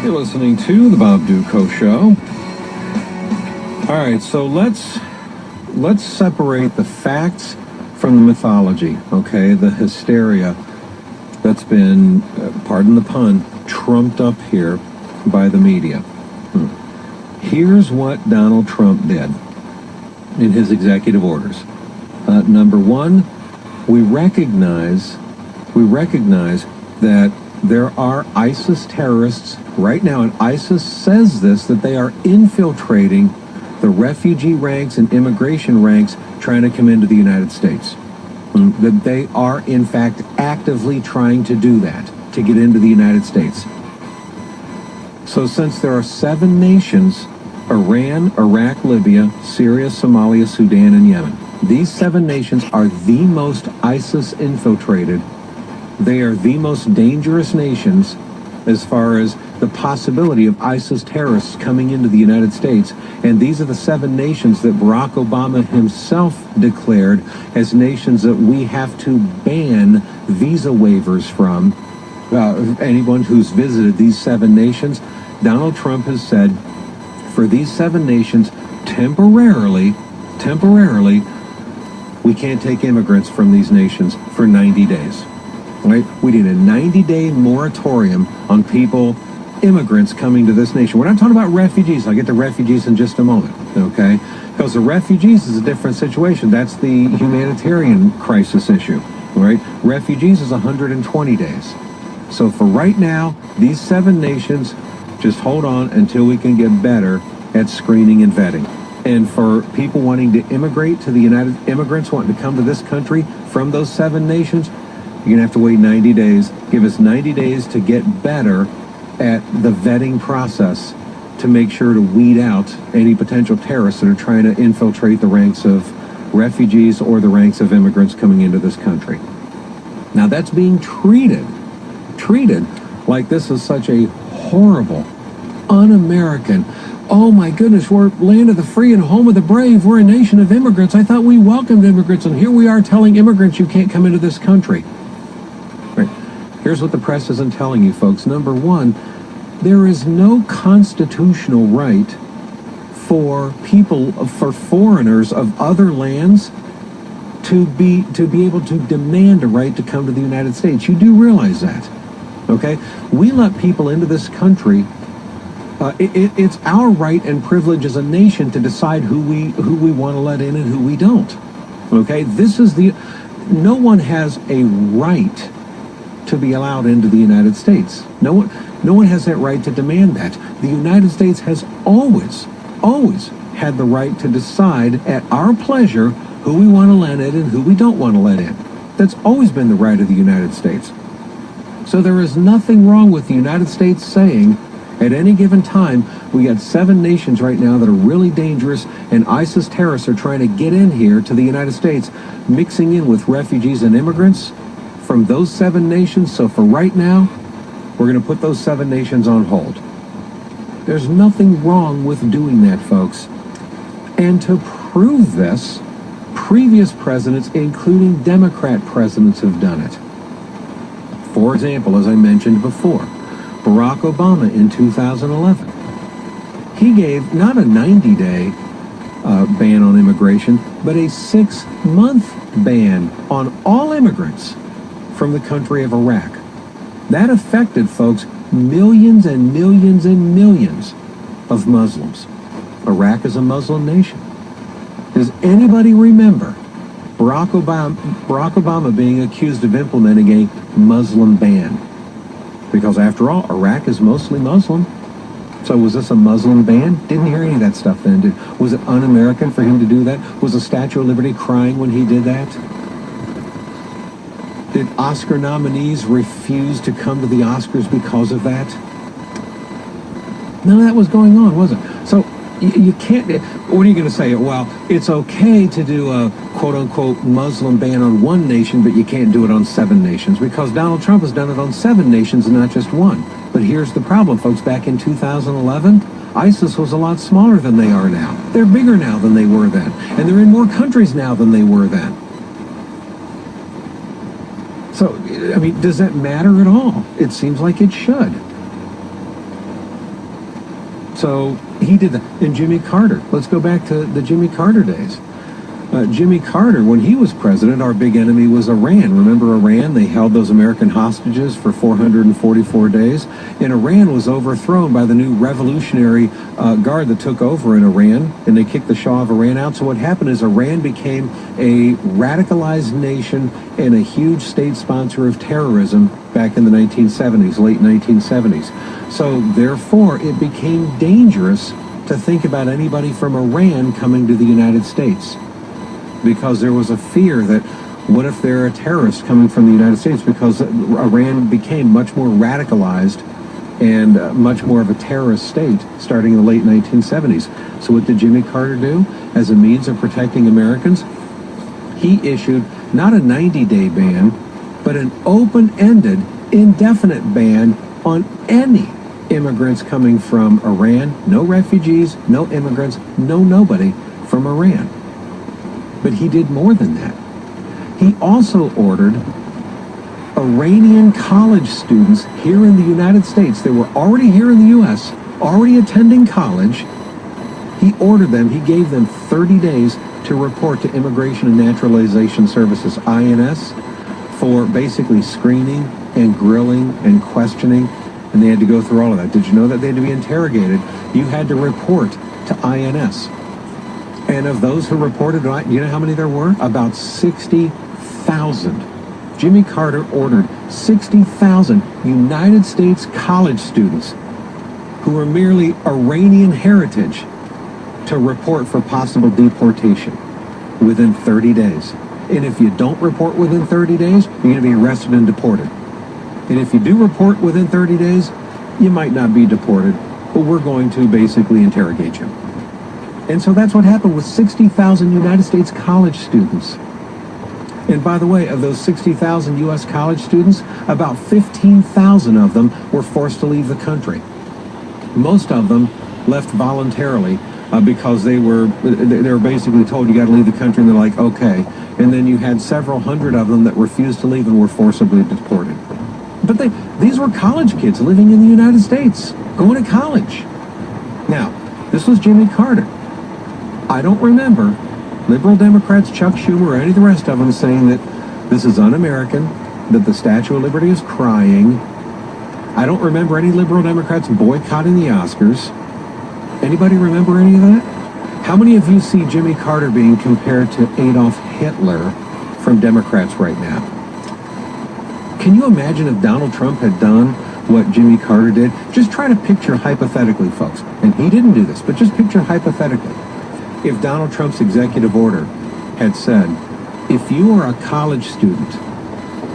You're listening to the Bob Dutko Show. All right, so let's separate the facts from the mythology, okay? The hysteria that's been, pardon the pun, trumped up here by the media. Here's what Donald Trump did in his executive orders. Number one, we recognize that there are ISIS terrorists right now, and ISIS says this, that they are infiltrating the refugee ranks and immigration ranks trying to come into the United States. That they are, in fact, actively trying to do that, to get into the United States. So since there are 7 nations, Iran, Iraq, Libya, Syria, Somalia, Sudan, and Yemen, these 7 nations are the most ISIS infiltrated. They are the most dangerous nations as far as the possibility of ISIS terrorists coming into the United States. And these are the 7 nations that Barack Obama himself declared as nations that we have to ban visa waivers from. Anyone who's visited these 7 nations, Donald Trump has said, for these 7 nations, temporarily, we can't take immigrants from these nations for 90 days. Right? We need a 90-day moratorium on immigrants coming to this nation. We're not talking about refugees. I'll get to refugees in just a moment, okay? Because the refugees is a different situation. That's the humanitarian crisis issue, right? Refugees is 120 days. So for right now, these 7 nations, just hold on until we can get better at screening and vetting. And for people wanting to immigrate to the immigrants wanting to come to this country from those 7 nations, you're going to have to wait 90 days. Give us 90 days to get better at the vetting process to make sure to weed out any potential terrorists that are trying to infiltrate the ranks of refugees or the ranks of immigrants coming into this country. Now that's being treated like this is such a horrible, un-American, oh my goodness, we're land of the free and home of the brave. We're a nation of immigrants. I thought we welcomed immigrants, and here we are telling immigrants you can't come into this country. Right. Here's what the press isn't telling you, folks. Number one, there is no constitutional right for foreigners of other lands to be able to demand a right to come to the United States. You do realize that, okay? We let people into this country. It's our right and privilege as a nation to decide who we want to let in and who we don't. Okay, no one has a right to be allowed into the United States. No one has that right to demand that. The United States has always had the right to decide at our pleasure who we want to let in and who we don't want to let in. That's always been the right of the United States. So there is nothing wrong with the United States saying, at any given time, we got 7 nations right now that are really dangerous, and ISIS terrorists are trying to get in here to the United States, mixing in with refugees and immigrants from those 7 nations. So for right now, we're going to put those 7 nations on hold. There's nothing wrong with doing that, folks. And to prove this, previous presidents, including Democrat presidents, have done it. For example, as I mentioned before, Barack Obama in 2011, he gave not a 90-day ban on immigration, but a 6-month ban on all immigrants from the country of Iraq. That affected, folks, millions and millions and millions of Muslims. Iraq is a Muslim nation. Does anybody remember Barack Obama being accused of implementing a Muslim ban? Because after all, Iraq is mostly Muslim. So was this a Muslim ban? Didn't hear any of that stuff then. Was it un-American for him to do that? Was the Statue of Liberty crying when he did that? Did Oscar nominees refuse to come to the Oscars because of that? None of that was going on, was it? So you can't, what are you going to say? Well, it's okay to do a quote-unquote Muslim ban on one nation, but you can't do it on 7 nations, because Donald Trump has done it on 7 nations and not just one. But here's the problem, folks. Back in 2011, ISIS was a lot smaller than they are now. They're bigger now than they were then. And they're in more countries now than they were then. So, I mean, does that matter at all? It seems like it should. So he did that. And Jimmy Carter, let's go back to the Jimmy Carter days. Jimmy Carter, when he was president, our big enemy was Iran. Remember Iran? They held those American hostages for 444 days. And Iran was overthrown by the new revolutionary guard that took over in Iran, and they kicked the Shah of Iran out. So what happened is Iran became a radicalized nation and a huge state sponsor of terrorism back in the 1970s, late 1970s. So therefore, it became dangerous to think about anybody from Iran coming to the United States, because there was a fear that what if they're a terrorist coming from the United States, because Iran became much more radicalized and much more of a terrorist state starting in the late 1970s. So what did Jimmy Carter do as a means of protecting Americans? He issued not a 90-day ban, but an open-ended, indefinite ban on any immigrants coming from Iran. No refugees, no immigrants, no nobody from Iran. But he did more than that. He also ordered Iranian college students here in the United States. They were already here in the U.S., already attending college. He ordered them, he gave them 30 days to report to Immigration and Naturalization Services, INS, for basically screening and grilling and questioning. And they had to go through all of that. Did you know that they had to be interrogated? You had to report to INS. And of those who reported, you know how many there were? About 60,000. Jimmy Carter ordered 60,000 United States college students who were merely Iranian heritage to report for possible deportation within 30 days. And if you don't report within 30 days, you're going to be arrested and deported. And if you do report within 30 days, you might not be deported, but we're going to basically interrogate you. And so that's what happened with 60,000 United States college students. And by the way, of those 60,000 U.S. college students, about 15,000 of them were forced to leave the country. Most of them left voluntarily because they were basically told you got to leave the country, and they're like, okay. And then you had several hundred of them that refused to leave and were forcibly deported. But these were college kids living in the United States, going to college. Now, this was Jimmy Carter. I don't remember liberal Democrats, Chuck Schumer, or any of the rest of them saying that this is un-American, that the Statue of Liberty is crying. I don't remember any liberal Democrats boycotting the Oscars. Anybody remember any of that? How many of you see Jimmy Carter being compared to Adolf Hitler from Democrats right now? Can you imagine if Donald Trump had done what Jimmy Carter did? Just try to picture hypothetically, folks. And he didn't do this, but just picture hypothetically. If Donald Trump's executive order had said, if you are a college student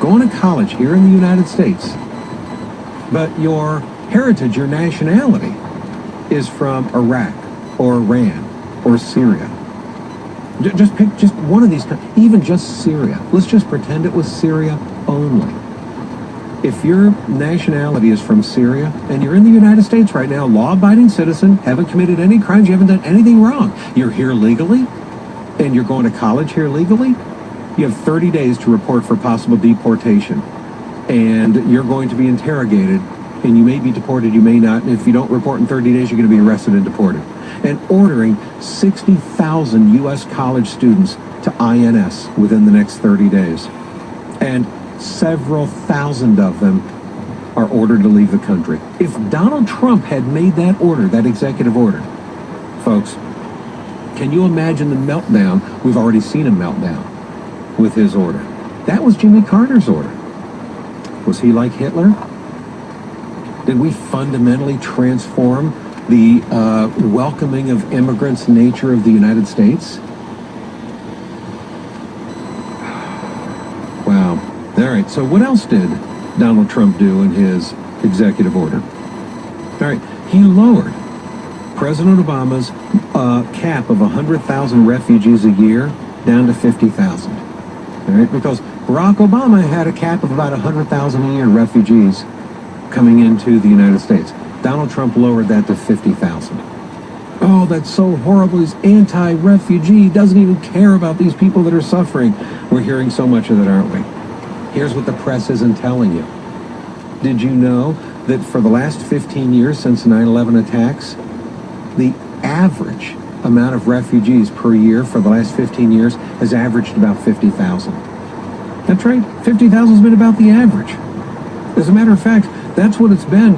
going to college here in the United States, but your heritage, your nationality is from Iraq or Iran or Syria. Just pick just one of these, even just Syria. Let's just pretend it was Syria only. If your nationality is from Syria and you're in the United States right now, law-abiding citizen, haven't committed any crimes, you haven't done anything wrong, you're here legally, and you're going to college here legally, you have 30 days to report for possible deportation. And you're going to be interrogated, and you may be deported, you may not. And if you don't report in 30 days, you're going to be arrested and deported. And ordering 60,000 U.S. college students to INS within the next 30 days. And several thousand of them are ordered to leave the country. If Donald Trump had made that order, that executive order, folks, can you imagine the meltdown? We've already seen a meltdown with his order. That was Jimmy Carter's order. Was he like Hitler? Did we fundamentally transform the welcoming of immigrants nature of the United States? Wow. All right, so what else did Donald Trump do in his executive order? All right, he lowered President Obama's cap of 100,000 refugees a year down to 50,000. All right, because Barack Obama had a cap of about 100,000 a year refugees coming into the United States. Donald Trump lowered that to 50,000. Oh, that's so horrible. He's anti-refugee. He doesn't even care about these people that are suffering. We're hearing so much of that, aren't we? Here's what the press isn't telling you. Did you know that for the last 15 years since the 9/11 attacks, The average amount of refugees per year for the last 15 years has averaged about 50,000. That's right, 50,000 has been about the average. As a matter of fact, that's what it's been